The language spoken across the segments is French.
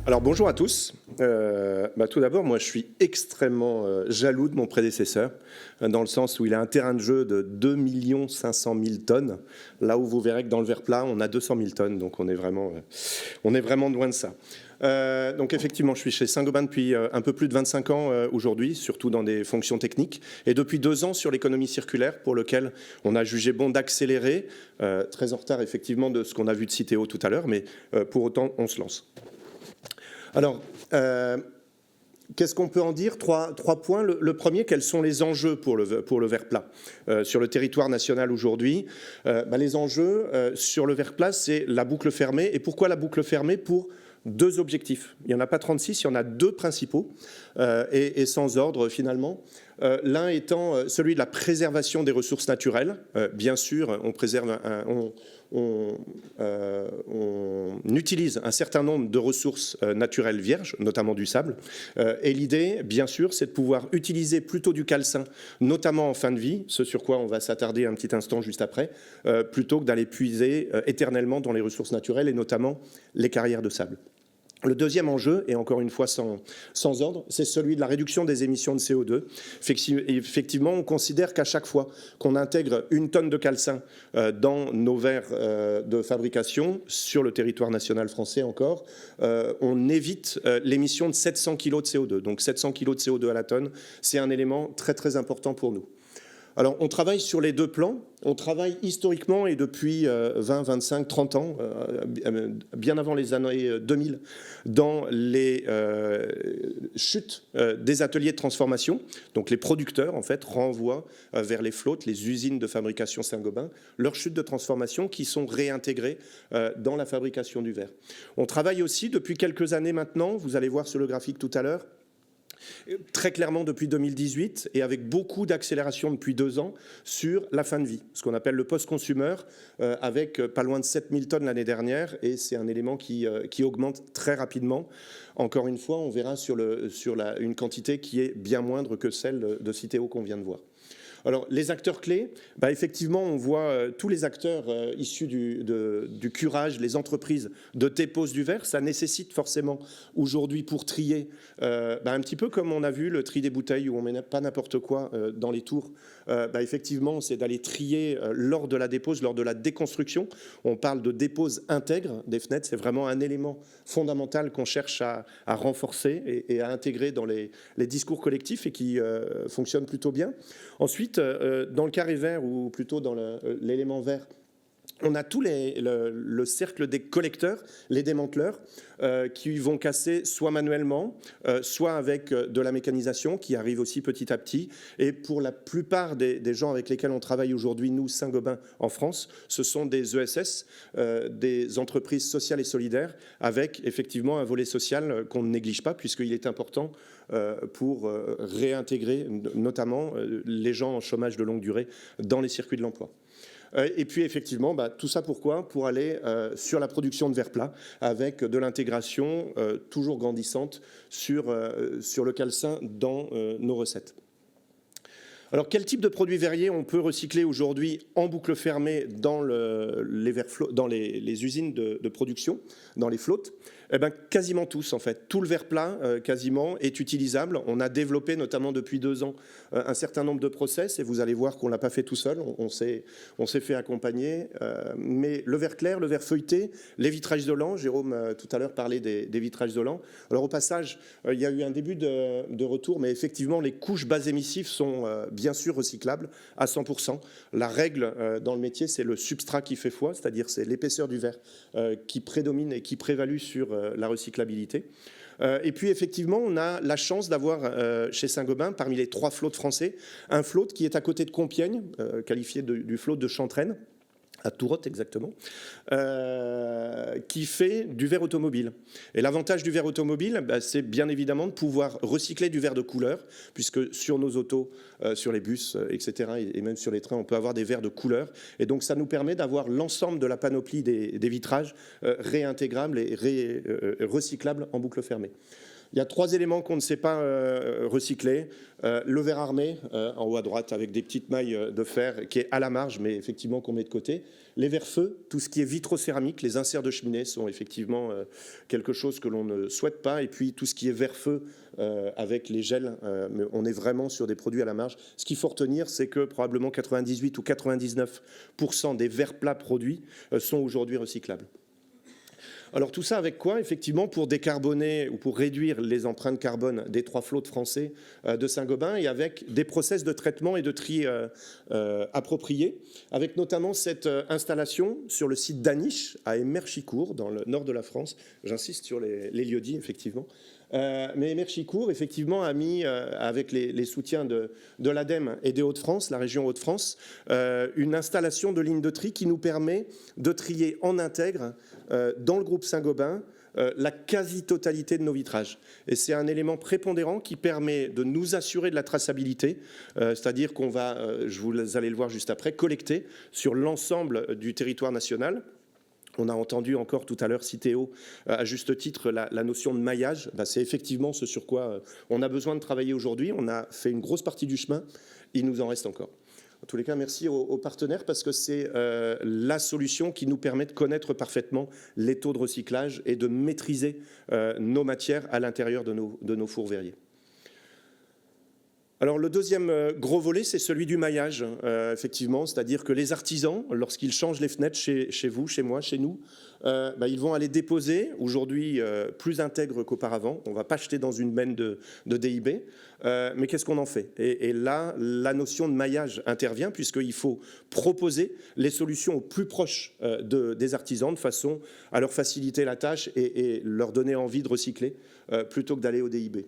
Alors bonjour à tous. Tout d'abord, moi je suis extrêmement jaloux de mon prédécesseur, dans le sens où il a un terrain de jeu de 2 500 000 tonnes, là où vous verrez que dans le verre plat, on a 200 000 tonnes, donc on est vraiment loin de ça. Donc effectivement, je suis chez Saint-Gobain depuis un peu plus de 25 ans aujourd'hui, surtout dans des fonctions techniques, et depuis 2 ans sur l'économie circulaire, pour lequel on a jugé bon d'accélérer, très en retard effectivement de ce qu'on a vu de Citeo tout à l'heure, mais pour autant, on se lance. Alors, qu'est-ce qu'on peut en dire? Trois points. Le premier, quels sont les enjeux pour le verre plat sur le territoire national aujourd'hui? Les enjeux sur le verre plat, c'est la boucle fermée. Et pourquoi la boucle fermée? Pour 2 objectifs. Il n'y en a pas 36, il y en a 2 principaux, et sans ordre finalement. L'un étant celui de la préservation des ressources naturelles. Bien sûr, on préserve on utilise un certain nombre de ressources naturelles vierges, notamment du sable. Et l'idée, bien sûr, c'est de pouvoir utiliser plutôt du calcin, notamment en fin de vie, ce sur quoi on va s'attarder un petit instant juste après, plutôt que d'aller puiser éternellement dans les ressources naturelles, et notamment les carrières de sable. Le deuxième enjeu, et encore une fois sans ordre, c'est celui de la réduction des émissions de CO2. Effectivement, on considère qu'à chaque fois qu'on intègre 1 tonne de calcin dans nos verres de fabrication, sur le territoire national français encore, on évite l'émission de 700 kg de CO2. Donc 700 kg de CO2 à la tonne, c'est un élément très très important pour nous. Alors, on travaille sur les 2 plans. On travaille historiquement et depuis 20, 25, 30 ans, bien avant les années 2000, dans les chutes des ateliers de transformation. Donc, les producteurs, en fait, renvoient vers les flottes, les usines de fabrication Saint-Gobain, leurs chutes de transformation qui sont réintégrées dans la fabrication du verre. On travaille aussi depuis quelques années maintenant, vous allez voir sur le graphique tout à l'heure, très clairement depuis 2018 et avec beaucoup d'accélération depuis 2 ans sur la fin de vie, ce qu'on appelle le post-consumer, avec pas loin de 7000 tonnes l'année dernière, et c'est un élément qui augmente très rapidement. Encore une fois, on verra sur une quantité qui est bien moindre que celle de Citeo qu'on vient de voir. Alors, les acteurs clés, effectivement, on voit tous les acteurs issus du curage, les entreprises de dépose du verre. Ça nécessite forcément aujourd'hui pour trier, un petit peu comme on a vu le tri des bouteilles où on ne met pas n'importe quoi dans les tours. Effectivement, c'est d'aller trier lors de la dépose, lors de la déconstruction. On parle de dépose intègre des fenêtres. C'est vraiment un élément fondamental qu'on cherche à renforcer et à intégrer dans les discours collectifs et qui fonctionne plutôt bien. Ensuite, dans le carré vert, ou plutôt dans l'élément vert, on a tout le cercle des collecteurs, les démanteleurs, qui vont casser soit manuellement, soit avec de la mécanisation qui arrive aussi petit à petit. Et pour la plupart des gens avec lesquels on travaille aujourd'hui, nous, Saint-Gobain, en France, ce sont des ESS, des entreprises sociales et solidaires, avec effectivement un volet social qu'on ne néglige pas, puisqu'il est important pour réintégrer notamment les gens en chômage de longue durée dans les circuits de l'emploi. Et puis effectivement, tout ça pourquoi? Pour aller sur la production de verre plat avec de l'intégration toujours grandissante sur le calcin dans nos recettes. Alors, quel type de produits verriers on peut recycler aujourd'hui en boucle fermée dans les usines de production, dans les flottes? Quasiment tous, en fait. Tout le verre plat, quasiment, est utilisable. On a développé, notamment depuis 2 ans, un certain nombre de process, et vous allez voir qu'on ne l'a pas fait tout seul. On s'est fait accompagner. Mais le verre clair, le verre feuilleté, les vitrages isolants, Jérôme tout à l'heure parlait des vitrages isolants. Alors, au passage, il y a eu un début de retour, mais effectivement, les couches bas émissives sont bien sûr recyclables à 100%. La règle dans le métier, c'est le substrat qui fait foi, c'est-à-dire c'est l'épaisseur du verre qui prédomine et qui prévalue sur la recyclabilité. Et puis effectivement, on a la chance d'avoir chez Saint-Gobain, parmi les 3 flottes français, un flotte qui est à côté de Compiègne, qualifié du flotte de Chantraine, à Tourotte exactement, qui fait du verre automobile. Et l'avantage du verre automobile, c'est bien évidemment de pouvoir recycler du verre de couleur, puisque sur nos autos, sur les bus, etc., et même sur les trains, on peut avoir des verres de couleur. Et donc ça nous permet d'avoir l'ensemble de la panoplie des vitrages réintégrables et recyclables en boucle fermée. Il y a 3 éléments qu'on ne sait pas recycler. Le verre armé, en haut à droite, avec des petites mailles de fer, qui est à la marge, mais effectivement qu'on met de côté. Les verres-feu, tout ce qui est vitrocéramique, les inserts de cheminée sont effectivement quelque chose que l'on ne souhaite pas. Et puis tout ce qui est verre-feu avec les gels, on est vraiment sur des produits à la marge. Ce qu'il faut retenir, c'est que probablement 98 ou 99% des verres plats produits sont aujourd'hui recyclables. Alors tout ça avec quoi? Effectivement, pour décarboner ou pour réduire les empreintes carbone des 3 flottes français de Saint-Gobain, et avec des process de traitement et de tri appropriés, avec notamment cette installation sur le site d'Aniche, à Emerchicourt, dans le nord de la France. J'insiste sur les lieux-dits, effectivement. Mais Emerchicourt, effectivement, a mis, avec les soutiens de l'ADEME et des Hauts-de-France, la région Hauts-de-France, une installation de ligne de tri qui nous permet de trier en intègre, dans le groupe Saint-Gobain, la quasi-totalité de nos vitrages. Et c'est un élément prépondérant qui permet de nous assurer de la traçabilité, c'est-à-dire qu'on va, vous allez le voir juste après, collecter sur l'ensemble du territoire national. On a entendu encore tout à l'heure Citeo, à juste titre, la notion de maillage. C'est effectivement ce sur quoi on a besoin de travailler aujourd'hui. On a fait une grosse partie du chemin, il nous en reste encore. En tous les cas, merci aux partenaires parce que c'est la solution qui nous permet de connaître parfaitement les taux de recyclage et de maîtriser nos matières à l'intérieur de nos fours verriers. Alors le deuxième gros volet, c'est celui du maillage, effectivement, c'est-à-dire que les artisans, lorsqu'ils changent les fenêtres chez vous, chez moi, chez nous, ils vont aller déposer, aujourd'hui plus intègre qu'auparavant, on ne va pas jeter dans une benne de DIB, mais qu'est-ce qu'on en fait? Et là, la notion de maillage intervient, puisqu'il faut proposer les solutions au plus proche des artisans, de façon à leur faciliter la tâche et leur donner envie de recycler, plutôt que d'aller au DIB.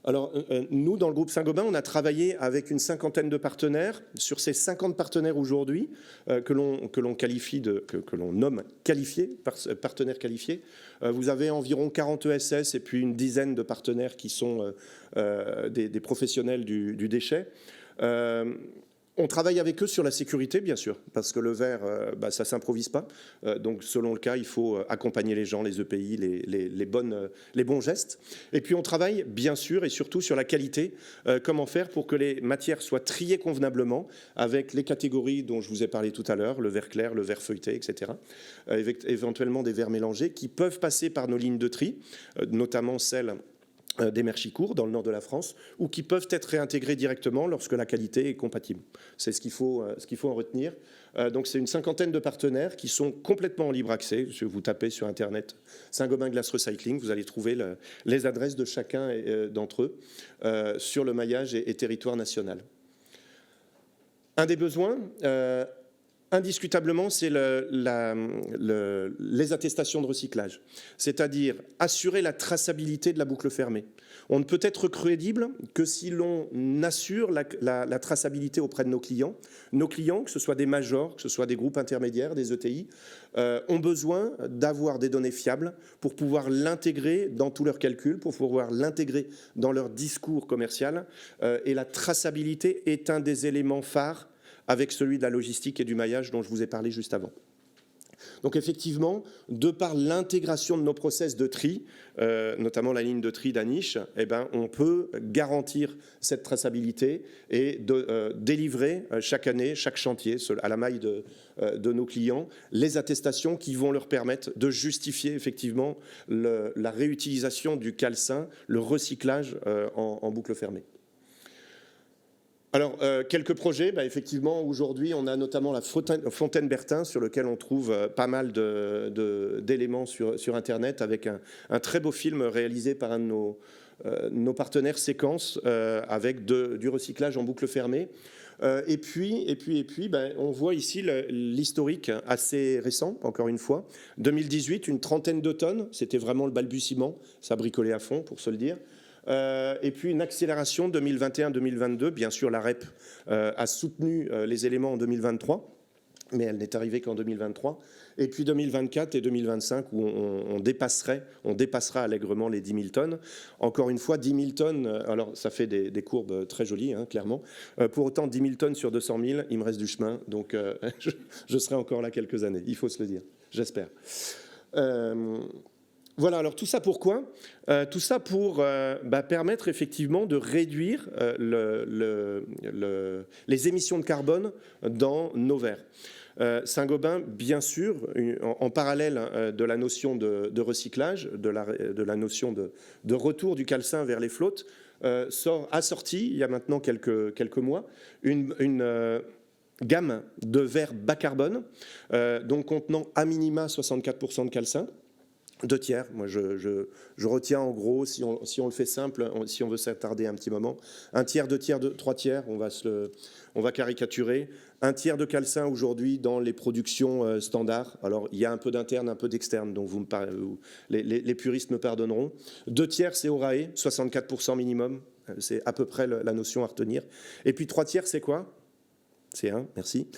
Alors, nous, dans le groupe Saint-Gobain, on a travaillé avec une 50aine de partenaires. Sur ces 50 partenaires aujourd'hui, que l'on qualifie que l'on nomme qualifiés, partenaires qualifiés, vous avez environ 40 ESS et puis une dizaine de partenaires qui sont des professionnels du déchet. On travaille avec eux sur la sécurité, bien sûr, parce que le verre, ça ne s'improvise pas. Donc, selon le cas, il faut accompagner les gens, les EPI, les bons gestes. Et puis, on travaille, bien sûr, et surtout sur la qualité. Comment faire pour que les matières soient triées convenablement avec les catégories dont je vous ai parlé tout à l'heure, le verre clair, le verre feuilleté, etc. Avec éventuellement des verres mélangés qui peuvent passer par nos lignes de tri, notamment celles d'Emerchicourt, dans le nord de la France, ou qui peuvent être réintégrés directement lorsque la qualité est compatible. C'est ce qu'il faut en retenir. Donc c'est une 50aine de partenaires qui sont complètement en libre accès. Si vous tapez sur Internet Saint-Gobain Glass Recycling, vous allez trouver les adresses de chacun d'entre eux sur le maillage et territoire national. Un des besoins indiscutablement, c'est les attestations de recyclage, c'est-à-dire assurer la traçabilité de la boucle fermée. On ne peut être crédible que si l'on assure la traçabilité auprès de nos clients. Nos clients, que ce soit des majors, que ce soit des groupes intermédiaires, des ETI, ont besoin d'avoir des données fiables pour pouvoir l'intégrer dans tous leurs calculs, pour pouvoir l'intégrer dans leur discours commercial. Et la traçabilité est un des éléments phares avec celui de la logistique et du maillage dont je vous ai parlé juste avant. Donc effectivement, de par l'intégration de nos process de tri, notamment la ligne de tri d'Aniche, on peut garantir cette traçabilité et délivrer chaque année, chaque chantier, à la maille de nos clients, les attestations qui vont leur permettre de justifier effectivement la réutilisation du calcin, le recyclage en boucle fermée. Alors, quelques projets. Effectivement, aujourd'hui, on a notamment la Fontaine Bertin, sur lequel on trouve pas mal d'éléments sur Internet, avec un très beau film réalisé par un de nos partenaires Séquence, avec du recyclage en boucle fermée. Et puis, on voit ici l'historique assez récent, encore une fois. 2018, une 30aine de tonnes, c'était vraiment le balbutiement, ça bricolait à fond, pour se le dire. Et puis une accélération 2021-2022. Bien sûr, la REP a soutenu les éléments en 2023, mais elle n'est arrivée qu'en 2023. Et puis 2024 et 2025, où on dépassera allègrement les 10 000 tonnes. Encore une fois, 10 000 tonnes, alors ça fait des courbes très jolies, clairement. Pour autant, 10 000 tonnes sur 200 000, il me reste du chemin, donc je serai encore là quelques années, il faut se le dire, j'espère. Voilà, alors tout ça pourquoi tout ça pour permettre effectivement de réduire les émissions de carbone dans nos verres. Saint-Gobain, bien sûr, en parallèle de la notion de recyclage, de la notion de retour du calcin vers les flottes, a sorti, il y a maintenant quelques mois, une gamme de verres bas carbone, donc contenant à minima 64% de calcin. 2 tiers, moi je retiens en gros, si on le fait simple, si on veut s'attarder un petit moment, 1 tiers, 2 tiers, 3 tiers, on va caricaturer. 1 tiers de calcin aujourd'hui dans les productions standards. Alors il y a un peu d'interne, un peu d'externe, donc les puristes me pardonneront. 2 tiers c'est Orae, 64% minimum, c'est à peu près la notion à retenir. Et puis 3 tiers c'est quoi ? C'est 1, merci.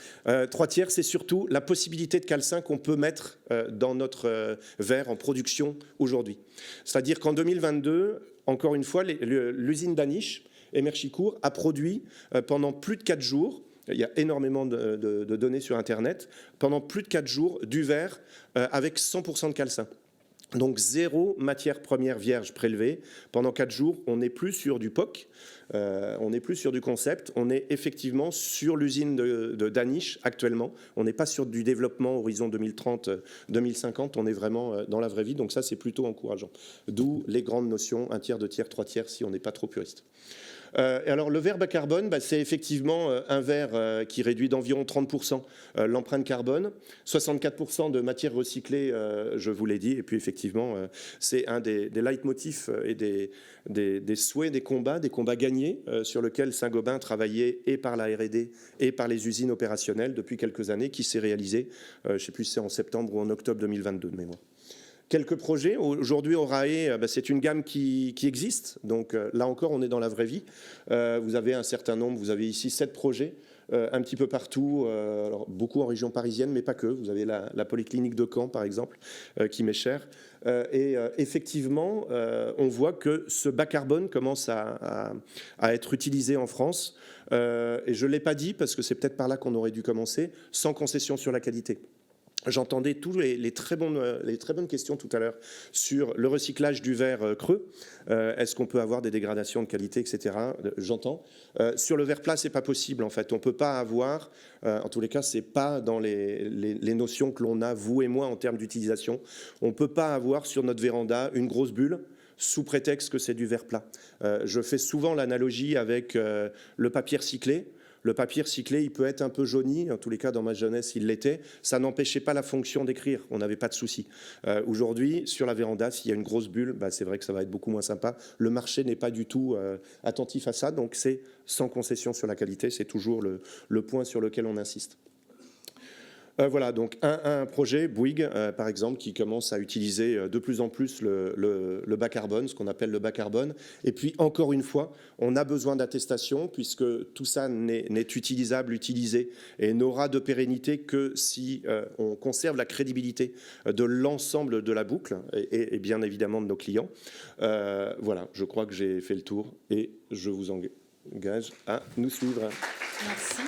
3 tiers, c'est surtout la possibilité de calcin qu'on peut mettre dans notre verre en production aujourd'hui. C'est-à-dire qu'en 2022, encore une fois, l'usine d'Aniche, Emerchicourt, a produit pendant plus de 4 jours, il y a énormément de données sur Internet, pendant plus de 4 jours, du verre avec 100% de calcin. Donc 0 matière première vierge prélevée. Pendant 4 jours, on n'est plus sur du POC, on n'est plus sur du concept, on est effectivement sur l'usine d'Aniche actuellement. On n'est pas sur du développement horizon 2030-2050, on est vraiment dans la vraie vie, donc ça c'est plutôt encourageant. D'où les grandes notions, 1 tiers, 2 tiers, 3 tiers si on n'est pas trop puriste. Alors le verre bas carbone, c'est effectivement un verre qui réduit d'environ 30% l'empreinte carbone, 64% de matière recyclée, je vous l'ai dit, et puis effectivement c'est un des leitmotifs et des souhaits, des combats gagnés sur lesquels Saint-Gobain travaillait et par la R&D et par les usines opérationnelles depuis quelques années, qui s'est réalisé, je ne sais plus si c'est en septembre ou en octobre 2022 de mémoire. Quelques projets. Aujourd'hui, Orae, c'est une gamme qui existe. Donc là encore, on est dans la vraie vie. Vous avez un certain nombre, vous avez ici 7 projets, un petit peu partout, alors beaucoup en région parisienne, mais pas que. Vous avez la polyclinique de Caen, par exemple, qui m'est chère. Et effectivement, on voit que ce bas carbone commence à être utilisé en France. Et je ne l'ai pas dit, parce que c'est peut-être par là qu'on aurait dû commencer, sans concession sur la qualité. J'entendais tous les très bonnes questions tout à l'heure sur le recyclage du verre creux. Est-ce qu'on peut avoir des dégradations de qualité, etc. J'entends. Sur le verre plat, c'est pas possible en fait. On peut pas avoir, en tous les cas, c'est pas dans les notions que l'on a vous et moi en termes d'utilisation. On peut pas avoir sur notre véranda une grosse bulle sous prétexte que c'est du verre plat. Je fais souvent l'analogie avec le papier recyclé. Le papier recyclé, il peut être un peu jauni, en tous les cas dans ma jeunesse il l'était, ça n'empêchait pas la fonction d'écrire, on n'avait pas de souci. Aujourd'hui, sur la véranda, s'il y a une grosse bulle, c'est vrai que ça va être beaucoup moins sympa. Le marché n'est pas du tout attentif à ça, donc c'est sans concession sur la qualité, c'est toujours le point sur lequel on insiste. Voilà, donc un projet, Bouygues, par exemple, qui commence à utiliser de plus en plus le bas carbone, ce qu'on appelle le bas carbone. Et puis, encore une fois, on a besoin d'attestation, puisque tout ça n'est utilisé, et n'aura de pérennité que si on conserve la crédibilité de l'ensemble de la boucle, et bien évidemment de nos clients. Voilà, je crois que j'ai fait le tour, et je vous engage à nous suivre. Merci.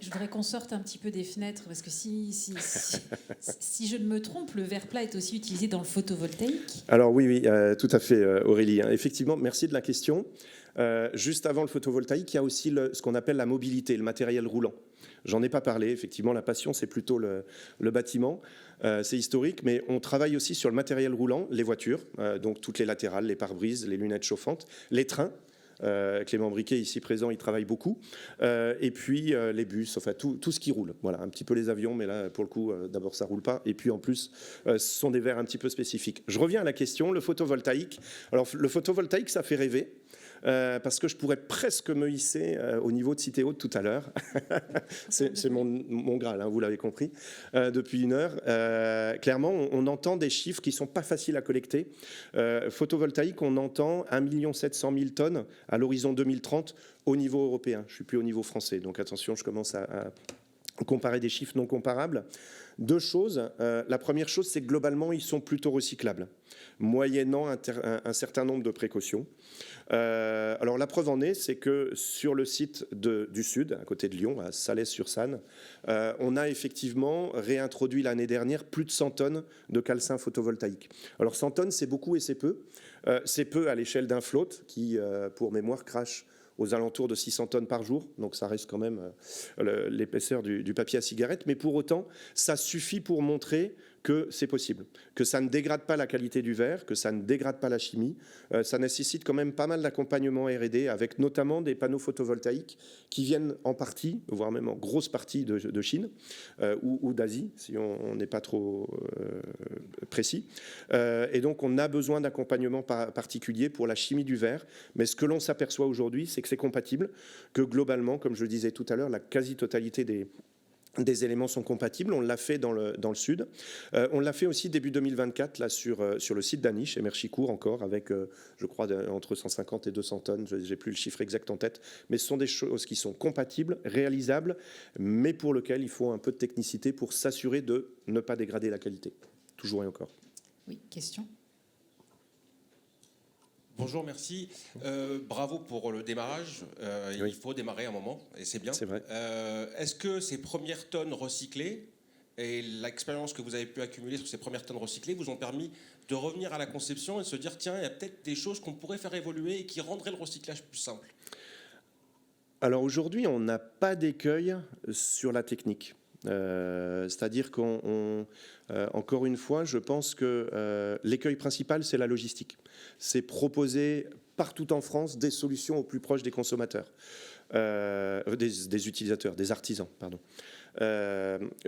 Je voudrais qu'on sorte un petit peu des fenêtres, parce que si je ne me trompe, le verre plat est aussi utilisé dans le photovoltaïque. Alors oui, tout à fait, Aurélie. Effectivement, merci de la question. Juste avant le photovoltaïque, il y a aussi ce qu'on appelle la mobilité, le matériel roulant. J'en ai pas parlé, effectivement, la passion, c'est plutôt le bâtiment. C'est historique, mais on travaille aussi sur le matériel roulant, les voitures, donc toutes les latérales, les pare-brises, les lunettes chauffantes, les trains. Clément Briquet, ici présent, il travaille beaucoup. Et puis les bus, enfin tout ce qui roule. Voilà, un petit peu les avions, mais là, pour le coup, d'abord, ça roule pas. Et puis en plus, ce sont des verres un petit peu spécifiques. Je reviens à la question, le photovoltaïque. Alors, le photovoltaïque, ça fait rêver. Parce que je pourrais presque me hisser au niveau de Cité Haute tout à l'heure. C'est mon Graal, hein, vous l'avez compris, depuis 1 heure. Clairement, on entend des chiffres qui ne sont pas faciles à collecter. Photovoltaïque, on entend 1 700 000 tonnes à l'horizon 2030 au niveau européen. Je ne suis plus au niveau français, donc attention, je commence comparer des chiffres non comparables. Deux choses. La première chose, c'est que globalement, ils sont plutôt recyclables, moyennant un certain nombre de précautions. Alors la preuve en est, c'est que sur le site du Sud, à côté de Lyon, à Salès-sur-Sanne, on a effectivement réintroduit l'année dernière plus de 100 tonnes de calcin photovoltaïque. Alors 100 tonnes, c'est beaucoup et c'est peu. C'est peu à l'échelle d'un float qui, pour mémoire, crache aux alentours de 600 tonnes par jour, donc ça reste quand même l'épaisseur du papier à cigarette, mais pour autant, ça suffit pour montrer que c'est possible, que ça ne dégrade pas la qualité du verre, que ça ne dégrade pas la chimie. Ça nécessite quand même pas mal d'accompagnement R&D, avec notamment des panneaux photovoltaïques qui viennent en partie, voire même en grosse partie de Chine ou d'Asie, si on n'est pas trop précis. Et donc on a besoin d'accompagnement particulier pour la chimie du verre, mais ce que l'on s'aperçoit aujourd'hui, c'est que c'est compatible, que globalement, comme je le disais tout à l'heure, la quasi-totalité des éléments sont compatibles. On l'a fait dans le Sud. On l'a fait aussi début 2024 là, sur le site d'Aniche, et Merchicourt encore, avec, je crois, entre 150 et 200 tonnes. Je n'ai plus le chiffre exact en tête. Mais ce sont des choses qui sont compatibles, réalisables, mais pour lesquelles il faut un peu de technicité pour s'assurer de ne pas dégrader la qualité. Toujours et encore. Oui, question. Bonjour, merci. Bravo pour le démarrage. Oui. Il faut démarrer un moment, et c'est bien. C'est vrai. Est-ce que ces premières tonnes recyclées et l'expérience que vous avez pu accumuler sur ces premières tonnes recyclées vous ont permis de revenir à la conception et de se dire, tiens, il y a peut-être des choses qu'on pourrait faire évoluer et qui rendraient le recyclage plus simple? Alors aujourd'hui, on n'a pas d'écueil sur la technique. C'est-à-dire encore une fois, je pense que l'écueil principal, c'est la logistique. C'est proposer partout en France des solutions au plus proche des consommateurs, des utilisateurs, des artisans, pardon.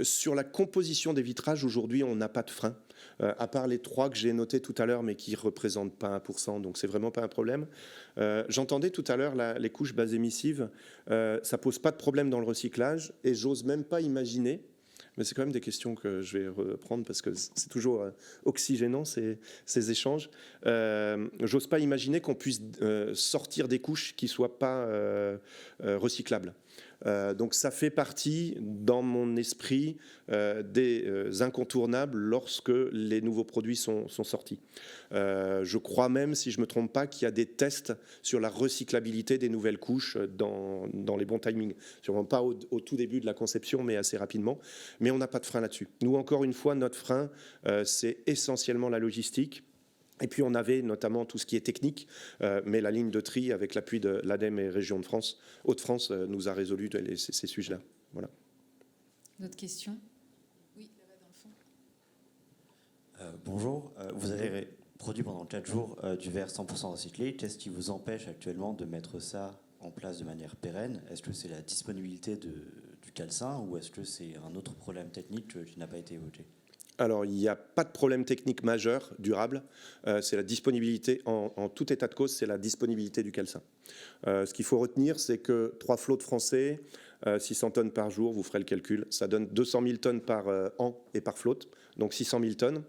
Sur la composition des vitrages, aujourd'hui, on n'a pas de frein, à part les 3 que j'ai notés tout à l'heure, mais qui ne représentent pas 1%, donc c'est vraiment pas un problème. J'entendais tout à l'heure les couches base émissives, ça pose pas de problème dans le recyclage, et j'ose même pas imaginer, mais c'est quand même des questions que je vais reprendre parce que c'est toujours oxygénant ces échanges. J'ose pas imaginer qu'on puisse sortir des couches qui soient pas recyclables. Donc ça fait partie, dans mon esprit, des incontournables lorsque les nouveaux produits sont sortis. Je crois même, si je ne me trompe pas, qu'il y a des tests sur la recyclabilité des nouvelles couches dans les bons timings. Sûrement pas au tout début de la conception, mais assez rapidement. Mais on n'a pas de frein là-dessus. Nous, encore une fois, notre frein, c'est essentiellement la logistique. Et puis on avait notamment tout ce qui est technique, mais la ligne de tri avec l'appui de l'ADEME et Région de France, Hauts-de-France, nous a résolu ces sujets-là. Voilà. D'autres questions? Oui, là-bas dans le fond. Bonjour, vous avez produit pendant 4 jours du verre 100% recyclé. Qu'est-ce qui vous empêche actuellement de mettre ça en place de manière pérenne? Est-ce que c'est la disponibilité du calcin ou est-ce que c'est un autre problème technique qui n'a pas été évoqué? Alors, il n'y a pas de problème technique majeur, durable. C'est la disponibilité, en tout état de cause, c'est la disponibilité du calcin. Ce qu'il faut retenir, c'est que 3 flottes français, 600 tonnes par jour, vous ferez le calcul, ça donne 200 000 tonnes par an et par flotte, donc 600 000 tonnes.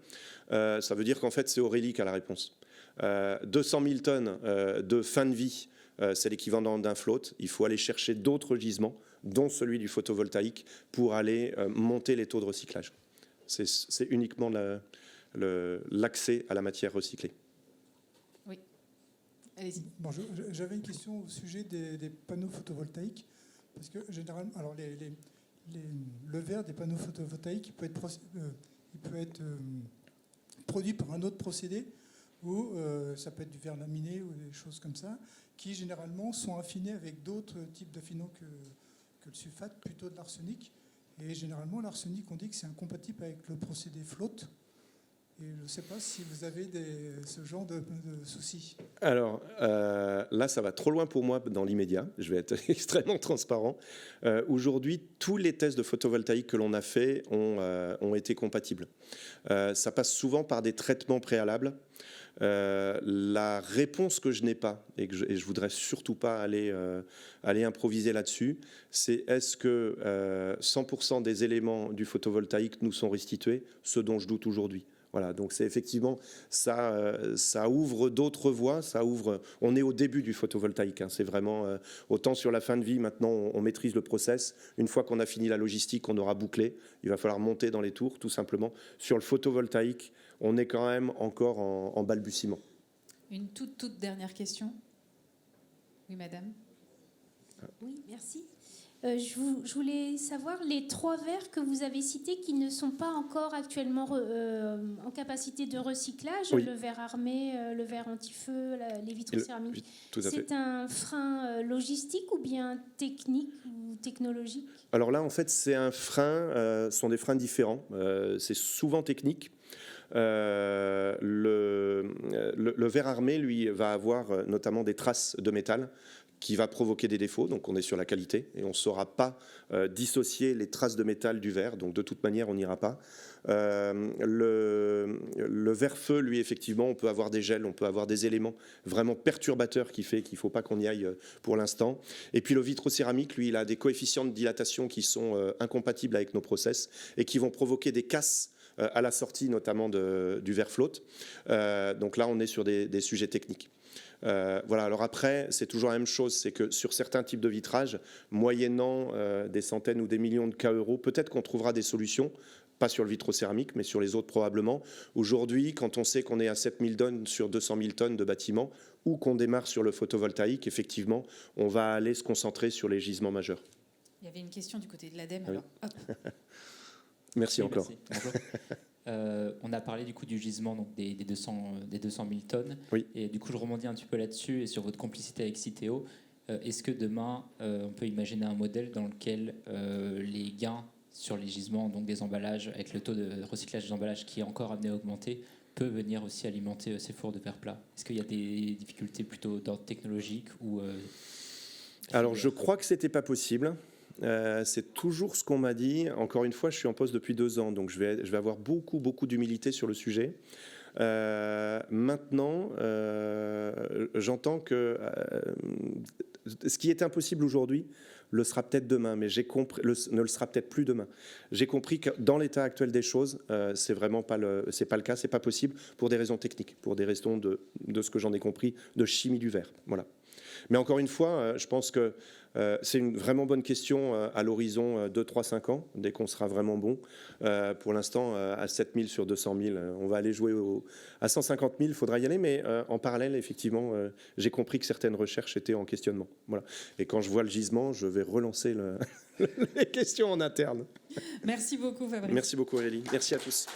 Ça veut dire qu'en fait, c'est Aurélie qui a la réponse. 200 000 tonnes de fin de vie, c'est l'équivalent d'un flotte. Il faut aller chercher d'autres gisements, dont celui du photovoltaïque, pour aller monter les taux de recyclage. C'est uniquement l'accès à la matière recyclée. Oui, allez-y. Bonjour, j'avais une question au sujet des panneaux photovoltaïques. Parce que généralement, alors le verre des panneaux photovoltaïques, il peut être produit par un autre procédé, ou ça peut être du verre laminé ou des choses comme ça, qui généralement sont affinés avec d'autres types d'affinants que le sulfate, plutôt de l'arsenic. Et généralement, l'arsenic, on dit que c'est incompatible avec le procédé flotte. Et je ne sais pas si vous avez ce genre de soucis. Alors, là, ça va trop loin pour moi dans l'immédiat. Je vais être extrêmement transparent. Aujourd'hui, tous les tests de photovoltaïque que l'on a faits ont été compatibles. Ça passe souvent par des traitements préalables. La réponse que je n'ai pas, et je voudrais surtout pas aller improviser là-dessus, c'est est-ce que 100% des éléments du photovoltaïque nous sont restitués, ce dont je doute aujourd'hui. Voilà, donc c'est effectivement, ça ouvre d'autres voies, on est au début du photovoltaïque, hein, c'est vraiment, autant sur la fin de vie, maintenant on maîtrise le process, une fois qu'on a fini la logistique, on aura bouclé, il va falloir monter dans les tours, tout simplement. Sur le photovoltaïque, on est quand même encore en balbutiement. Une toute dernière question. Oui, madame. Oui, merci. Je voulais savoir les 3 verres que vous avez cités qui ne sont pas encore actuellement en capacité de recyclage, Oui. le verre armé, le verre anti-feu, les vitres céramiques. Tout à fait. C'est un frein logistique ou bien technique ou technologique? Alors là, en fait, c'est un frein, ce sont des freins différents, c'est souvent technique. Le verre armé, lui, va avoir notamment des traces de métal qui va provoquer des défauts, donc on est sur la qualité, et on ne saura pas dissocier les traces de métal du verre, donc de toute manière, on n'ira pas. Le verre feu, lui, effectivement, on peut avoir des gels, on peut avoir des éléments vraiment perturbateurs qui fait qu'il ne faut pas qu'on y aille pour l'instant. Et puis le vitrocéramique, lui, il a des coefficients de dilatation qui sont incompatibles avec nos process et qui vont provoquer des casses à la sortie notamment du verre flotte. Donc là, on est sur des sujets techniques. Voilà. Alors après, c'est toujours la même chose, c'est que sur certains types de vitrages, moyennant des centaines ou des millions de €, peut-être qu'on trouvera des solutions, pas sur le vitrocéramique, mais sur les autres probablement. Aujourd'hui, quand on sait qu'on est à 7000 tonnes sur 200 000 tonnes de bâtiments, ou qu'on démarre sur le photovoltaïque, effectivement, on va aller se concentrer sur les gisements majeurs. Il y avait une question du côté de l'ADEME. Oui. Alors, hop. Merci Oui, encore. merci. Bonjour. On a parlé du coup du gisement, donc des 200 000 tonnes. Oui. Et du coup, je rebondis un petit peu là-dessus et sur votre complicité avec Citeo. Est-ce que demain, on peut imaginer un modèle dans lequel les gains sur les gisements, donc des emballages, avec le taux de recyclage des emballages qui est encore amené à augmenter, peut venir aussi alimenter ces fours de verre plat? Est-ce qu'il y a des difficultés plutôt d'ordre technologique ou Alors, je crois que c'était pas possible. C'est toujours ce qu'on m'a dit. Encore une fois, je suis en poste depuis 2 ans, donc je vais avoir beaucoup d'humilité sur le sujet. Maintenant, j'entends que ce qui est impossible aujourd'hui le sera peut-être demain, mais j'ai compris, ne le sera peut-être plus demain. J'ai compris que dans l'état actuel des choses, c'est vraiment pas le cas, c'est pas possible pour des raisons techniques, pour des raisons de ce que j'en ai compris, de chimie du verre. Voilà. Mais encore une fois, je pense que c'est une vraiment bonne question à l'horizon 2, 3, 5 ans, dès qu'on sera vraiment bon. Pour l'instant, à 7000 sur 200 000, on va aller jouer à 150 000, il faudra y aller, mais en parallèle, effectivement, j'ai compris que certaines recherches étaient en questionnement. Voilà. Et quand je vois le gisement, je vais relancer les questions en interne. Merci beaucoup, Fabrice. Merci beaucoup, Aurélie. Merci à tous.